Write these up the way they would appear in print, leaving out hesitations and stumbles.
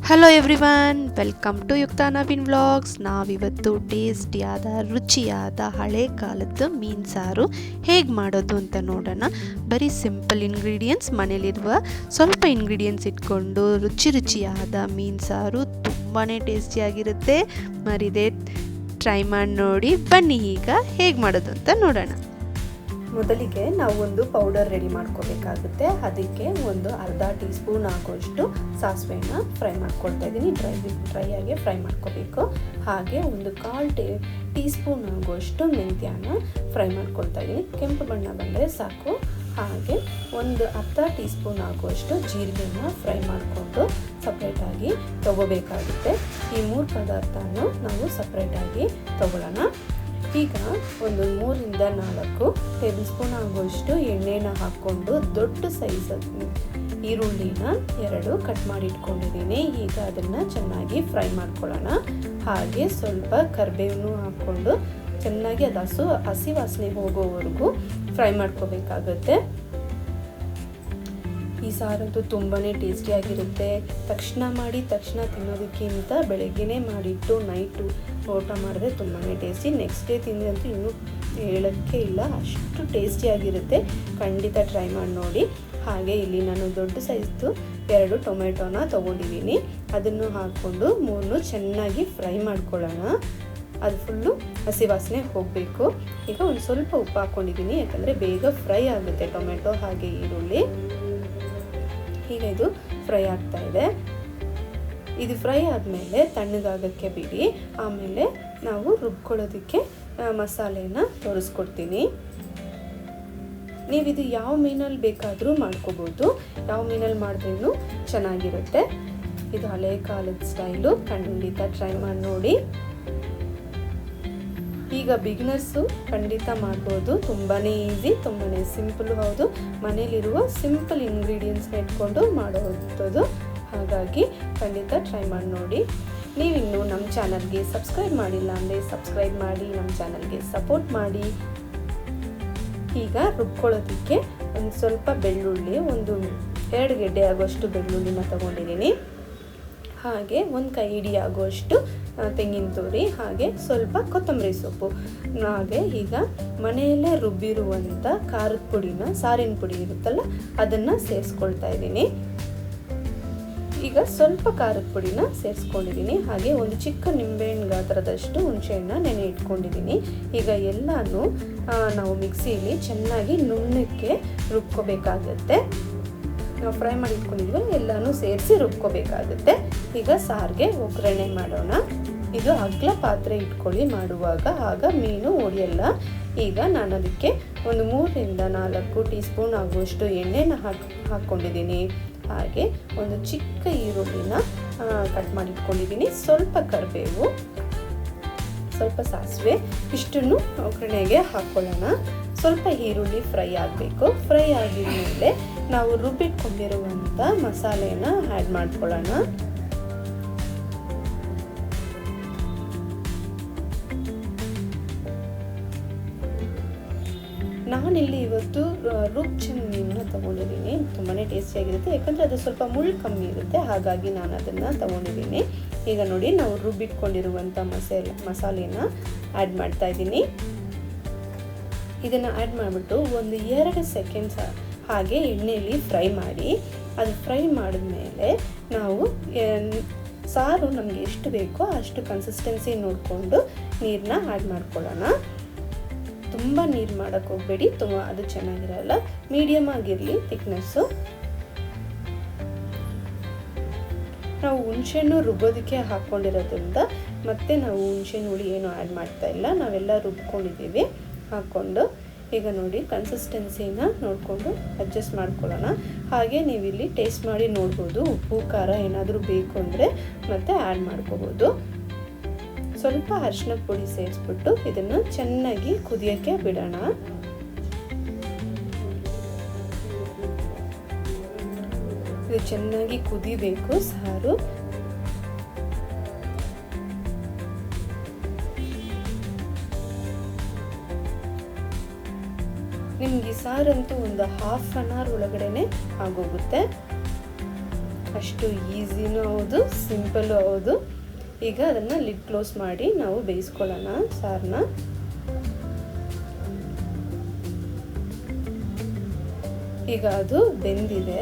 Hello everyone, welcome to Yukta Naveen vlogs. ನಾವಿವತ್ತು ಟೇಸ್ಟಿಯಾದ ರುಚಿಯಾದ ಹಳೆ ಕಾಲದ ಮೀನು ಸಾರು ಹೇಗೆ ಮಾಡೋದು ಅಂತ ನೋಡೋಣ. ಬರೀ ಸಿಂಪಲ್ ಇಂಗ್ರೀಡಿಯೆಂಟ್ಸ್, ಮನೇಲಿರುವ ಸ್ವಲ್ಪ ಇಂಗ್ರೀಡಿಯೆಂಟ್ಸ್ ಇಟ್ಕೊಂಡು ರುಚಿಯಾದ ಮೀನು ಸಾರು ತುಂಬಾ ಟೇಸ್ಟಿಯಾಗಿರುತ್ತೆ. ಮರಿದೇ ಟ್ರೈ ಮಾಡಿ ನೋಡಿ. ಬನ್ನಿ ಈಗ ಹೇಗೆ ಮಾಡೋದು ಅಂತ ನೋಡೋಣ. ಮೊದಲಿಗೆ ನಾವು ಒಂದು ಪೌಡರ್ ರೆಡಿ ಮಾಡ್ಕೋಬೇಕಾಗುತ್ತೆ. ಅದಕ್ಕೆ ಒಂದು ಅರ್ಧ ಟೀ ಸ್ಪೂನ್ ಆಗುವಷ್ಟು ಸಾಸಿವೆನ ಫ್ರೈ ಮಾಡ್ಕೊಳ್ತಾ ಇದ್ದೀನಿ. ಡ್ರೈ ಆಗಿ ಫ್ರೈ ಮಾಡ್ಕೋಬೇಕು. ಹಾಗೆ ಒಂದು ಕಾಲು ಟೀ ಸ್ಪೂನ್ ಆಗುವಷ್ಟು ಮೆಂತ್ಯನ ಫ್ರೈ ಮಾಡ್ಕೊಳ್ತಾ ಇದ್ದೀನಿ. ಕೆಂಪು ಬಣ್ಣ ಬಂದರೆ ಸಾಕು. ಹಾಗೆ ಒಂದು ಅರ್ಧ ಟೀ ಸ್ಪೂನ್ ಆಗುವಷ್ಟು ಜೀರಿಗೆನ ಫ್ರೈ ಮಾಡಿಕೊಂಡು ಸಪ್ರೇಟಾಗಿ ತೊಗೋಬೇಕಾಗುತ್ತೆ. ಈ 3 ಪದಾರ್ಥನೂ ನಾವು ಸಪ್ರೇಟಾಗಿ ತೊಗೊಳ್ಳೋಣ. ಈಗ ಒಂದು 3ರಿಂದ 4 ಟೇಬಲ್ ಸ್ಪೂನ್ ಆಗುವಷ್ಟು ಎಣ್ಣೆನ ಹಾಕ್ಕೊಂಡು ದೊಡ್ಡ ಸೈಜ್ ಈರುಳ್ಳಿನ 2 ಕಟ್ ಮಾಡಿ ಇಟ್ಕೊಂಡಿದ್ದೀನಿ. ಈಗ ಅದನ್ನು ಚೆನ್ನಾಗಿ ಫ್ರೈ ಮಾಡ್ಕೊಳ್ಳೋಣ. ಹಾಗೆ ಸ್ವಲ್ಪ ಕರಿಬೇವನ್ನು ಹಾಕ್ಕೊಂಡು ಚೆನ್ನಾಗಿ ಅದು ಹಸಿ ವಾಸನೆ ಹೋಗೋವರೆಗೂ ಫ್ರೈ ಮಾಡ್ಕೋಬೇಕಾಗುತ್ತೆ. ಈ ಸಾರಂತೂ ತುಂಬಾ ಟೇಸ್ಟಿಯಾಗಿರುತ್ತೆ. ತಕ್ಷಣ ಮಾಡಿ ತಕ್ಷಣ ತಿನ್ನೋದಕ್ಕಿಂತ ಬೆಳಗ್ಗೆನೇ ಮಾಡಿಟ್ಟು ನೈಟು ಊಟ ಮಾಡಿದ್ರೆ ತುಂಬಾ ಟೇಸ್ಟಿ. ನೆಕ್ಸ್ಟ್ ಡೇ ತಿಂದ್ರಂತೂ ಇನ್ನೂ ಹೇಳೋಕ್ಕೆ ಇಲ್ಲ, ಅಷ್ಟು ಟೇಸ್ಟಿಯಾಗಿರುತ್ತೆ. ಖಂಡಿತ ಟ್ರೈ ಮಾಡಿ ನೋಡಿ. ಹಾಗೆ ಇಲ್ಲಿ ನಾನು ದೊಡ್ಡ ಸೈಜ್ದು 2 ಟೊಮೆಟೊನ ತೊಗೊಂಡಿದ್ದೀನಿ. ಅದನ್ನು ಹಾಕ್ಕೊಂಡು 3 ಚೆನ್ನಾಗಿ ಫ್ರೈ ಮಾಡ್ಕೊಳ್ಳೋಣ. ಅದು ಫುಲ್ಲು ಹಸಿ ವಾಸನೆ ಹೋಗಬೇಕು. ಈಗ ಒಂದು ಸ್ವಲ್ಪ ಉಪ್ಪು ಹಾಕ್ಕೊಂಡಿದ್ದೀನಿ, ಯಾಕಂದರೆ ಬೇಗ ಫ್ರೈ ಆಗುತ್ತೆ ಟೊಮೆಟೊ ಹಾಗೆ ಈರುಳ್ಳಿ. ಈಗ ಇದು ಫ್ರೈ ಆಗ್ತಾ ಇದೆ. ಇದು ಫ್ರೈ ಆದಮೇಲೆ ತಣ್ಣಗಾಗಕ್ಕೆ ಬಿಡಿ. ಆಮೇಲೆ ನಾವು ರುಬ್ಕೊಳ್ಳೋದಕ್ಕೆ ಮಸಾಲೆನ ತೋರಿಸ್ಕೊಡ್ತೀನಿ. ನೀವಿದು ಯಾವ ಮೀನಲ್ಲಿ ಬೇಕಾದರೂ ಮಾಡ್ಕೋಬೋದು. ಯಾವ ಮೀನಲ್ಲಿ ಮಾಡಿದ್ರೂ ಚೆನ್ನಾಗಿರುತ್ತೆ. ಇದು ಹಳೆ ಕಾಲದ ಸ್ಟೈಲು. ಖಂಡಿತ ಟ್ರೈ ಮಾಡಿ ನೋಡಿ. ಈಗ ಬಿಗಿನರ್ಸು ಖಂಡಿತ ಮಾಡ್ಬೋದು. ತುಂಬಾ ಈಸಿ, ತುಂಬಾ ಸಿಂಪಲ್ಲು ಹೌದು. ಮನೇಲಿರುವ ಸಿಂಪಲ್ ಇಂಗ್ರೀಡಿಯೆಂಟ್ಸ್ನ ಇಟ್ಕೊಂಡು ಮಾಡೋದು. ಹಾಗಾಗಿ ಖಂಡಿತ ಟ್ರೈ ಮಾಡಿ ನೋಡಿ. ನೀವಿನ್ನೂ ನಮ್ಮ ಚಾನಲ್ಗೆ ಸಬ್ಸ್ಕ್ರೈಬ್ ಮಾಡಿಲ್ಲ ಅಂದರೆ ಸಬ್ಸ್ಕ್ರೈಬ್ ಮಾಡಿ, ನಮ್ಮ ಚಾನಲ್ಗೆ ಸಪೋರ್ಟ್ ಮಾಡಿ. ಈಗ ರುಬ್ಕೊಳ್ಳೋದಕ್ಕೆ ಒಂದು ಸ್ವಲ್ಪ ಬೆಳ್ಳುಳ್ಳಿ, ಒಂದು 2 ಗೆಡ್ಡೆ ಆಗುವಷ್ಟು ಬೆಳ್ಳುಳ್ಳಿನ ತೊಗೊಂಡಿದ್ದೀನಿ. ಹಾಗೆ ಒಂದು ಕೈ ಹಿಡಿ ಆಗುವಷ್ಟು ತೆಂಗಿನ ತುರಿ, ಹಾಗೆ ಸ್ವಲ್ಪ ಕೊತ್ತಂಬರಿ ಸೊಪ್ಪು. ಹಾಗೆ ಈಗ ಮನೆಯಲ್ಲೇ ರುಬ್ಬಿರುವಂಥ ಖಾರದ ಪುಡಿನ, ಸಾರಿನ ಪುಡಿ ಇರುತ್ತಲ್ಲ, ಅದನ್ನು ಸೇರಿಸ್ಕೊಳ್ತಾ ಇದ್ದೀನಿ. ಈಗ ಸ್ವಲ್ಪ ಖಾರದ ಪುಡಿನ ಸೇರಿಸ್ಕೊಂಡಿದ್ದೀನಿ. ಹಾಗೆ ಒಂದು ಚಿಕ್ಕ ನಿಂಬೆಹಣ್ಣು ಗಾತ್ರದಷ್ಟು ಹುಣಸೆಹಣ್ಣು ನೆನೆ ಇಟ್ಕೊಂಡಿದ್ದೀನಿ. ಈಗ ಎಲ್ಲನೂ ನಾವು ಮಿಕ್ಸಿಯಲ್ಲಿ ಚೆನ್ನಾಗಿ ನುಣ್ಣಕ್ಕೆ ರುಬ್ಕೋಬೇಕಾಗತ್ತೆ. ನಾವು ಫ್ರೈ ಮಾಡಿ ಇಟ್ಕೊಂಡಿದ್ವಿ ಎಲ್ಲನೂ ಸೇರಿಸಿ ರುಬ್ಕೋಬೇಕಾಗುತ್ತೆ. ಈಗ ಸಾರಿಗೆ ಒಗ್ಗರಣೆ ಮಾಡೋಣ. ಇದು ಅಗಲ ಪಾತ್ರೆ ಇಟ್ಕೊಳ್ಳಿ ಮಾಡುವಾಗ, ಆಗ ಮೀನು ಒಡೆಯಲ್ಲ. ಈಗ ನಾನು ಅದಕ್ಕೆ ಒಂದು 3ರಿಂದ 4 ಟೀ ಸ್ಪೂನ್ ಆಗುವಷ್ಟು ಎಣ್ಣೆನ ಹಾಕ್ಕೊಂಡಿದ್ದೀನಿ. ಹಾಗೆ ಒಂದು ಚಿಕ್ಕ ಈರುಳ್ಳಿನ ಕಟ್ ಮಾಡಿ ಇಟ್ಕೊಂಡಿದ್ದೀನಿ. ಸ್ವಲ್ಪ ಕರಿಬೇವು, ಸ್ವಲ್ಪ ಸಾಸಿವೆ, ಇಷ್ಟನ್ನು ಒಗ್ಗರಣೆಗೆ ಹಾಕ್ಕೊಳ್ಳೋಣ. ಸ್ವಲ್ಪ ಈರುಳ್ಳಿ ಫ್ರೈ ಆಗಬೇಕು. ಫ್ರೈ ಆಗಿದ ಮೇಲೆ ನಾವು ರುಬ್ಬಿಟ್ಕೊಂಡಿರುವಂಥ ಮಸಾಲೆನ ಆ್ಯಡ್ ಮಾಡ್ಕೊಳ್ಳೋಣ. ನಾನಿಲ್ಲಿ ಇವತ್ತು ರುಬ್ಚನ್ ಮೀನನ್ನ ತೊಗೊಂಡಿದ್ದೀನಿ. ತುಂಬಾ ಟೇಸ್ಟಿಯಾಗಿರುತ್ತೆ, ಯಾಕಂದರೆ ಅದು ಸ್ವಲ್ಪ ಮುಳ್ಳು ಕಮ್ಮಿ ಇರುತ್ತೆ. ಹಾಗಾಗಿ ನಾನು ಅದನ್ನು ತೊಗೊಂಡಿದ್ದೀನಿ. ಈಗ ನೋಡಿ, ನಾವು ರುಬ್ಬಿಟ್ಕೊಂಡಿರುವಂಥ ಮಸಾಲೆನ ಆ್ಯಡ್ ಮಾಡ್ತಾ ಇದ್ದೀನಿ. ಇದನ್ನು ಆ್ಯಡ್ ಮಾಡಿಬಿಟ್ಟು ಒಂದು 2 ಸೆಕೆಂಡ್ಸ್ ಹಾಗೆ ಎಣ್ಣೆಯಲ್ಲಿ ಫ್ರೈ ಮಾಡಿ. ಅದು ಫ್ರೈ ಮಾಡಿದ್ಮೇಲೆ ನಾವು ಸಾರು ನಮಗೆ ಎಷ್ಟು ಬೇಕೋ ಅಷ್ಟು ಕನ್ಸಿಸ್ಟೆನ್ಸಿ ನೋಡಿಕೊಂಡು ನೀರನ್ನ ಆ್ಯಡ್ ಮಾಡ್ಕೊಳ್ಳೋಣ. ತುಂಬ ನೀರು ಮಾಡೋಕ್ಕೆ ಹೋಗಬೇಡಿ, ಅದು ಚೆನ್ನಾಗಿರಲ್ಲ. ಮೀಡಿಯಮ್ ಆಗಿರಲಿ ಥಿಕ್ನೆಸ್ಸು. ನಾವು ಹುಣಸೆಹಣ್ಣು ರುಬ್ಬೋದಕ್ಕೆ ಹಾಕ್ಕೊಂಡಿರೋದ್ರಿಂದ ಮತ್ತೆ ನಾವು ಹುಣಸೆಹಣ್ಣು ಹುಳಿ ಏನು ಆ್ಯಡ್ ಮಾಡ್ತಾ ಇಲ್ಲ, ನಾವೆಲ್ಲ ರುಬ್ಕೊಂಡಿದ್ದೀವಿ ಹಾಕ್ಕೊಂಡು. ಈಗ ನೋಡಿ, ಕನ್ಸಿಸ್ಟೆನ್ಸಿನ ನೋಡಿಕೊಂಡು ಅಡ್ಜಸ್ಟ್ ಮಾಡ್ಕೊಳ್ಳೋಣ. ಹಾಗೆ ನೀವಿಲ್ಲಿ ಟೇಸ್ಟ್ ಮಾಡಿ ನೋಡ್ಬೋದು. ಉಪ್ಪು ಖಾರ ಏನಾದರೂ ಬೇಕು ಅಂದರೆ ಮತ್ತೆ ಆ್ಯಡ್ ಮಾಡ್ಕೋಬೋದು. ಸ್ವಲ್ಪ ಅರಿಶಿನದ ಪುಡಿ ಸೇರಿಸ್ಬಿಟ್ಟು ಇದನ್ನು ಚೆನ್ನಾಗಿ ಕುದಿಯೋಕ್ಕೆ ಬಿಡೋಣ. ಇದು ಚೆನ್ನಾಗಿ ಕುದಿಬೇಕು ಸಾರು. ನಿಮ್ಗೆ ಈ ಸಾರಂತೂ ಒಂದು 1/2 hour ಒಳಗಡೆ ಆಗೋಗುತ್ತೆ. ಅಷ್ಟು ಈಸಿನೂ ಹೌದು, ಸಿಂಪಲ್ಲು ಹೌದು. ಈಗ ಅದನ್ನು ಲಿಡ್ ಕ್ಲೋಸ್ ಮಾಡಿ ನಾವು ಬೇಯಿಸ್ಕೊಳ್ಳೋಣ ಸಾರನ್ನ. ಈಗ ಅದು ಬೆಂದಿದೆ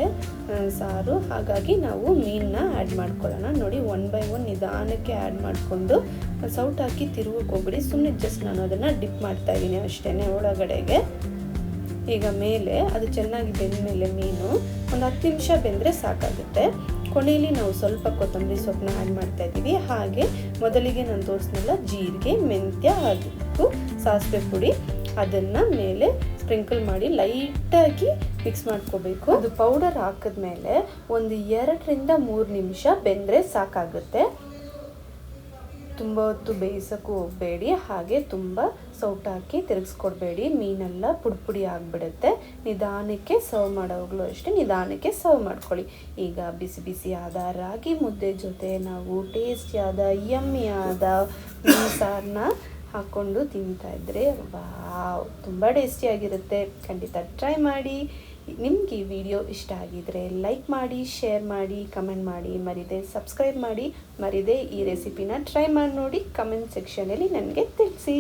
ಸಾರು, ಹಾಗಾಗಿ ನಾವು ಮೀನನ್ನ ಆ್ಯಡ್ ಮಾಡ್ಕೊಳ್ಳೋಣ. ನೋಡಿ, 1 by 1 ನಿಧಾನಕ್ಕೆ ಆ್ಯಡ್ ಮಾಡಿಕೊಂಡು ಸೌಟ್ ಹಾಕಿ ತಿರುಗಕ್ಕೆ ಹೋಗ್ಬಿಡಿ. ಸುಮ್ಮನೆ ಜಸ್ಟ್ ನಾನು ಅದನ್ನು ಡಿಪ್ ಮಾಡ್ತಾ ಇದ್ದೀನಿ ಅಷ್ಟೇ ಒಳಗಡೆಗೆ. ಈಗ ಮೇಲೆ ಅದು ಚೆನ್ನಾಗಿ ಬೆಂದ ಮೇಲೆ ಮೀನು ಒಂದು 10 ನಿಮಿಷ ಬೆಂದರೆ ಸಾಕಾಗುತ್ತೆ. ಕೊನೆಯಲ್ಲಿ ನಾವು ಸ್ವಲ್ಪ ಕೊತ್ತಂಬರಿ ಸೊಪ್ಪನ್ನ ಆ್ಯಡ್ ಮಾಡ್ತಾ ಇದ್ದೀವಿ. ಹಾಗೆ ಮೊದಲಿಗೆ ನಾನು ತೋರಿಸ್ನಲ್ಲ, ಜೀರಿಗೆ, ಮೆಂತ್ಯ ಹಾಗೂ ಸಾಸಿವೆ ಪುಡಿ, ಅದನ್ನು ಮೇಲೆ ಸ್ಪ್ರಿಂಕಲ್ ಮಾಡಿ ಲೈಟಾಗಿ ಮಿಕ್ಸ್ ಮಾಡ್ಕೋಬೇಕು. ಅದು ಪೌಡರ್ ಹಾಕಿದ್ಮೇಲೆ ಒಂದು 2ರಿಂದ 3 ನಿಮಿಷ ಬೆಂದರೆ ಸಾಕಾಗುತ್ತೆ. ತುಂಬ ಹೊತ್ತು ಬೇಯಿಸೋಕ್ಕೂ ಹೋಗಬೇಡಿ, ಹಾಗೆ ತುಂಬ ಸೌಟ್ ಹಾಕಿ ತಿರುಗಿಸ್ಕೊಡ್ಬೇಡಿ, ಮೀನೆಲ್ಲ ಪುಡಿ ಆಗಿಬಿಡುತ್ತೆ. ನಿಧಾನಕ್ಕೆ ಸರ್ವ್ ಮಾಡೋವಾಗಲೂ ಅಷ್ಟೇ ನಿಧಾನಕ್ಕೆ ಸರ್ವ್ ಮಾಡ್ಕೊಳ್ಳಿ. ಈಗ ಬಿಸಿ ಬಿಸಿಯಾದ ರಾಗಿ ಮುದ್ದೆ ಜೊತೆ ನಾವು ಟೇಸ್ಟಿಯಾದ ಯಮ್ಮಿಯಾದ ಮೀನು ಸಾರನ್ನ ಹಾಕ್ಕೊಂಡು ತಿಂತಾಯಿದ್ರೆ ವಾವ್, ತುಂಬ ಟೇಸ್ಟಿಯಾಗಿರುತ್ತೆ. ಖಂಡಿತ ಟ್ರೈ ಮಾಡಿ. ನಿಮ್ಗೆ ಈ ವಿಡಿಯೋ ಇಷ್ಟ ಆಗಿದ್ರೆ ಲೈಕ್ ಮಾಡಿ, ಶೇರ್ ಮಾಡಿ, ಕಮೆಂಟ್ ಮಾಡಿ, ಮರಿದೆ ಸಬ್ಸ್ಕ್ರೈಬ್ ಮಾಡಿ. ಮರಿದೆ ಈ ರೆಸಿಪಿನ ಟ್ರೈ ಮಾಡಿ ನೋಡಿ, ಕಮೆಂಟ್ ಸೆಕ್ಷನಲ್ಲಿ ನನಗೆ ತಿಳಿಸಿ.